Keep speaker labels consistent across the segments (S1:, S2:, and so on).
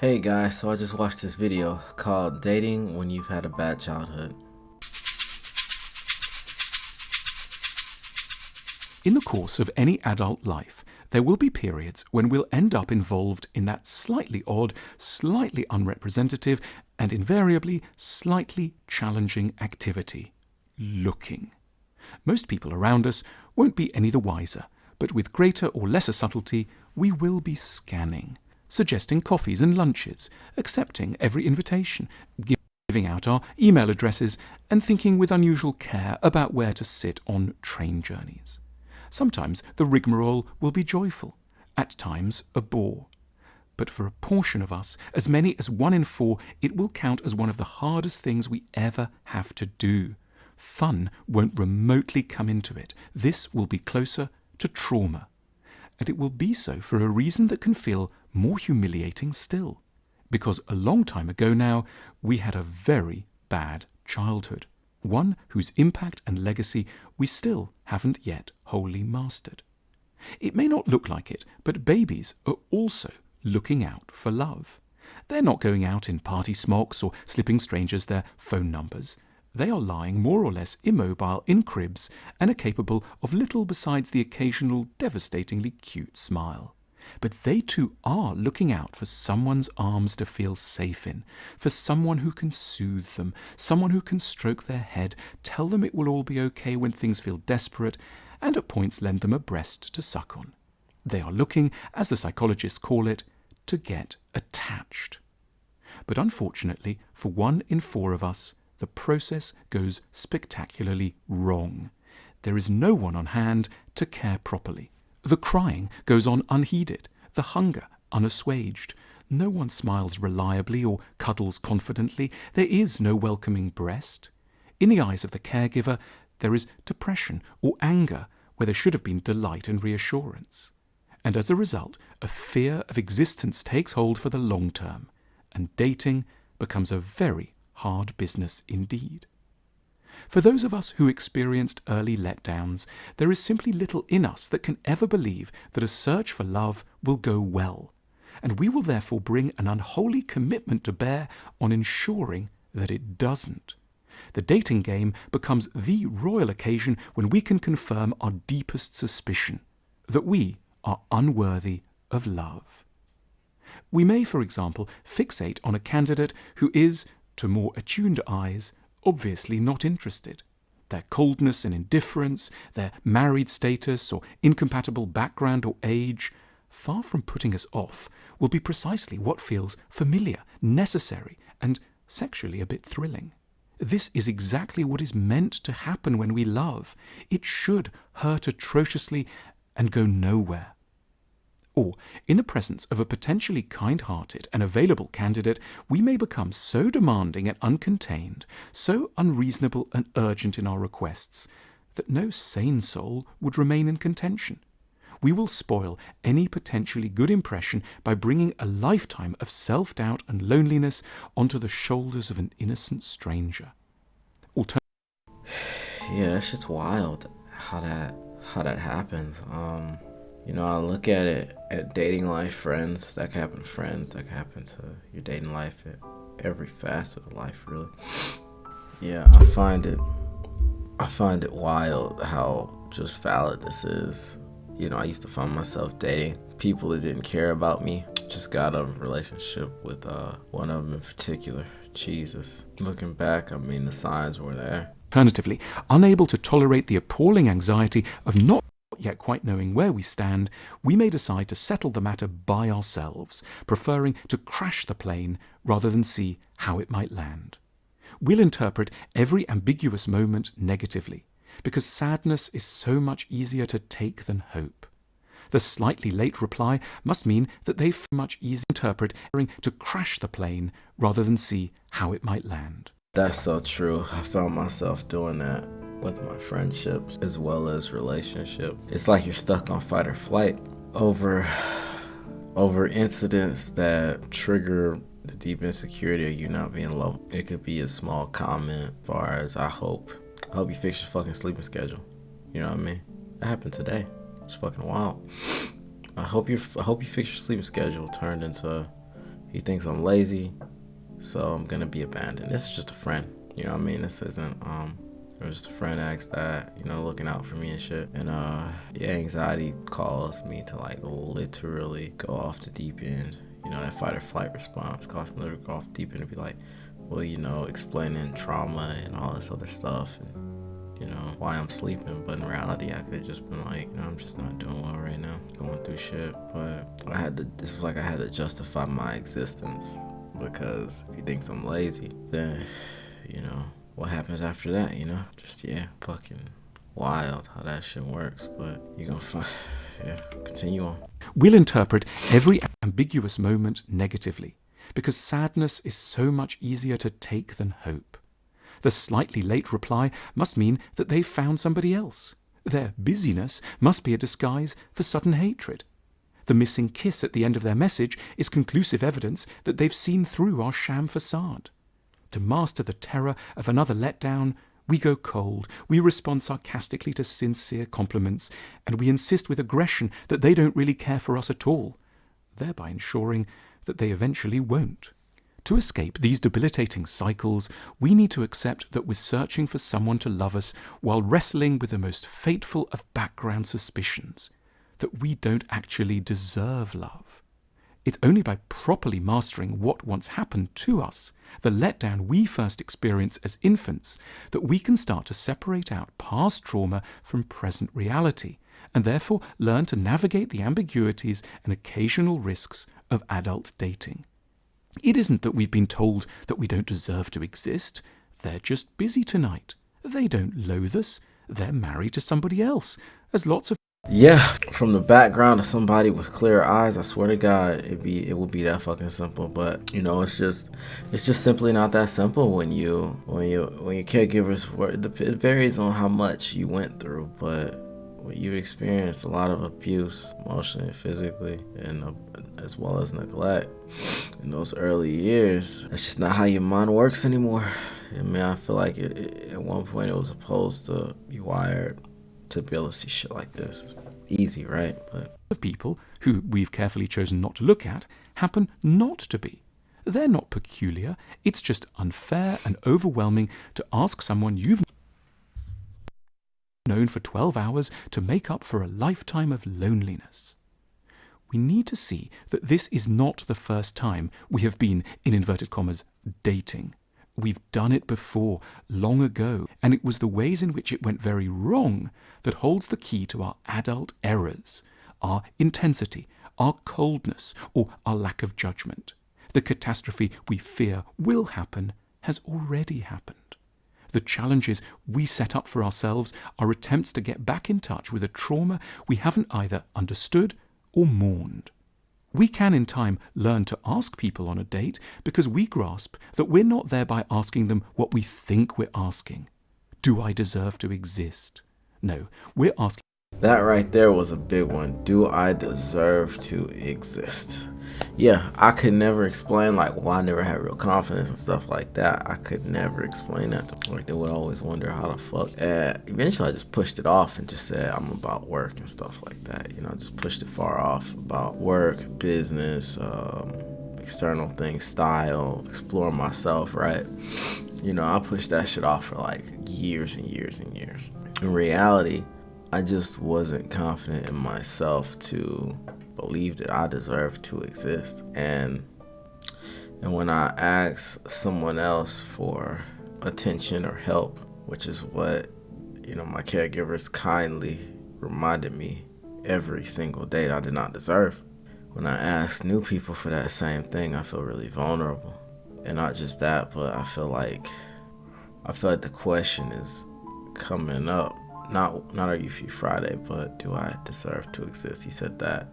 S1: Hey guys, so I just watched this video called Dating When You've Had a Bad Childhood.
S2: In the course of any adult life, there will be periods when we'll end up involved in that slightly odd, slightly unrepresentative, and invariably slightly challenging activity: looking. Most people around us won't be any the wiser, but with greater or lesser subtlety, we will be scanning, suggesting coffees and lunches, accepting every invitation, giving out our email addresses, and thinking with unusual care about where to sit on train journeys. Sometimes the rigmarole will be joyful, at times a bore. But for a portion of us, as many as 1 in 4, it will count as one of the hardest things we ever have to do. Fun won't remotely come into it. This will be closer to trauma. And it will be so for a reason that can feel more humiliating still. Because a long time ago now, we had a very bad childhood. One whose impact and legacy we still haven't yet wholly mastered. It may not look like it, but babies are also looking out for love. They're not going out in party smocks or slipping strangers their phone numbers. They are lying more or less immobile in cribs and are capable of little besides the occasional devastatingly cute smile. But they too are looking out for someone's arms to feel safe in, for someone who can soothe them, someone who can stroke their head, tell them it will all be okay when things feel desperate, and at points lend them a breast to suck on. They are looking, as the psychologists call it, to get attached. But unfortunately, for 1 in 4 of us, the process goes spectacularly wrong. There is no one on hand to care properly. The crying goes on unheeded, the hunger unassuaged. No one smiles reliably or cuddles confidently. There is no welcoming breast. In the eyes of the caregiver, there is depression or anger where there should have been delight and reassurance. And as a result, a fear of existence takes hold for the long term, and dating becomes a very hard business indeed. For those of us who experienced early letdowns, there is simply little in us that can ever believe that a search for love will go well, and we will therefore bring an unholy commitment to bear on ensuring that it doesn't. The dating game becomes the royal occasion when we can confirm our deepest suspicion, that we are unworthy of love. We may, for example, fixate on a candidate who is, to more attuned eyes, obviously not interested. Their coldness and indifference, their married status or incompatible background or age, far from putting us off, will be precisely what feels familiar, necessary, and sexually a bit thrilling. This is exactly what is meant to happen when we love. It should hurt atrociously and go nowhere. Or, in the presence of a potentially kind-hearted and available candidate, we may become so demanding and uncontained, so unreasonable and urgent in our requests, that no sane soul would remain in contention. We will spoil any potentially good impression by bringing a lifetime of self-doubt and loneliness onto the shoulders of an innocent stranger.
S1: Yeah, that's just wild how that happens. I look at it at dating life, friends. That can happen to friends. That can happen to your dating life at every facet of life, really. Yeah, I find it wild how just valid this is. I used to find myself dating people that didn't care about me. Just got a relationship with one of them in particular. Jesus. Looking back, the signs were there.
S2: Alternatively, unable to tolerate the appalling anxiety of not yet quite knowing where we stand, we may decide to settle the matter by ourselves, preferring to crash the plane rather than see how it might land. We'll interpret every ambiguous moment negatively, because sadness is so much easier to take than hope. The slightly late reply must mean that they much easier interpret to crash the plane rather than see how it might land.
S1: That's so true. I found myself doing that with my friendships as well as relationship. It's like you're stuck on fight or flight over incidents that trigger the deep insecurity of you not being loved. It could be a small comment as far as I hope you fix your fucking sleeping schedule. You know what I mean? That happened today. It's fucking wild. I hope you fix your sleeping schedule turned into He thinks I'm lazy, so I'm gonna be abandoned. This is just a friend. You know what I mean? This isn't it was just a friend asked that, looking out for me and shit. And yeah, anxiety caused me to like literally go off the deep end. That fight or flight response caused me to literally go off the deep end and be like, well, explaining trauma and all this other stuff and why I'm sleeping. But in reality, I could have just been like, I'm just not doing well right now, going through shit. But this was like I had to justify my existence, because if he thinks I'm lazy, then what happens after that, just fucking wild how that shit works. But you're gonna find continue on.
S2: We'll interpret every ambiguous moment negatively, because sadness is so much easier to take than hope. The slightly late reply must mean that they've found somebody else. Their busyness must be a disguise for sudden hatred. The missing kiss at the end of their message is conclusive evidence that they've seen through our sham facade. To master the terror of another letdown, we go cold, we respond sarcastically to sincere compliments, and we insist with aggression that they don't really care for us at all, thereby ensuring that they eventually won't. To escape these debilitating cycles, we need to accept that we're searching for someone to love us while wrestling with the most fateful of background suspicions, that we don't actually deserve love. It's only by properly mastering what once happened to us, the letdown we first experience as infants, that we can start to separate out past trauma from present reality, and therefore learn to navigate the ambiguities and occasional risks of adult dating. It isn't that we've been told that we don't deserve to exist. They're just busy tonight. They don't loathe us. They're married to somebody else. As lots of
S1: from the background of somebody with clear eyes, I swear to God, it would be that fucking simple. But it's just simply not that simple when your caregivers work. It varies on how much you went through, but when you experienced a lot of abuse, emotionally and physically, and as well as neglect in those early years, that's just not how your mind works anymore. I mean, I feel like at one point it was supposed to be wired to be able to see shit like this. Easy, right? But
S2: of people who we've carefully chosen not to look at happen not to be. They're not peculiar. It's just unfair and overwhelming to ask someone you've known for 12 hours to make up for a lifetime of loneliness. We need to see that this is not the first time we have been, in inverted commas, dating. We've done it before, long ago, and it was the ways in which it went very wrong that holds the key to our adult errors, our intensity, our coldness, or our lack of judgment. The catastrophe we fear will happen has already happened. The challenges we set up for ourselves are attempts to get back in touch with a trauma we haven't either understood or mourned. We can in time learn to ask people on a date because we grasp that we're not there by asking them what we think we're asking. Do I deserve to exist? No, we're asking.
S1: That right there was a big one. Do I deserve to exist? Yeah, I could never explain, well, I never had real confidence and stuff like that. I could never explain that. They would always wonder how the fuck. Eventually, I just pushed it off and just said I'm about work and stuff like that. Just pushed it far off about work, business, external things, style, explore myself, right? I pushed that shit off for years and years and years. In reality, I just wasn't confident in myself to believe that I deserve to exist. And when I ask someone else for attention or help, which is what my caregivers kindly reminded me every single day that I did not deserve, when I ask new people for that same thing, I feel really vulnerable. And not just that, but I feel like the question is coming up. Not Are You Free Friday, but do I deserve to exist? He said that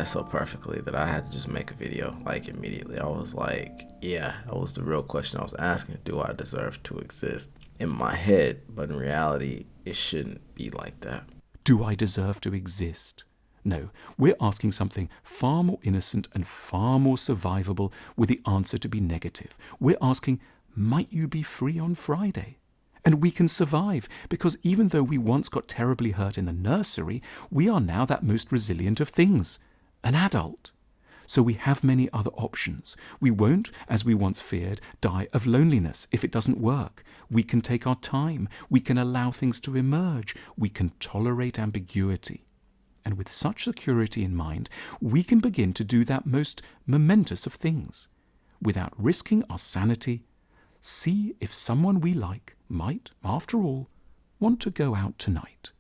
S1: so perfectly that I had to just make a video immediately. I was like, yeah, that was the real question I was asking. Do I deserve to exist? In my head, but in reality, it shouldn't be like that.
S2: Do I deserve to exist? No, we're asking something far more innocent and far more survivable with the answer to be negative. We're asking, might you be free on Friday? And we can survive, because even though we once got terribly hurt in the nursery, we are now that most resilient of things, an adult. so we have many other options. We won't, as we once feared, die of loneliness if it doesn't work. We can take our time. We can allow things to emerge. We can tolerate ambiguity. And with such security in mind, we can begin to do that most momentous of things. Without risking our sanity, see if someone we like might, after all, want to go out tonight.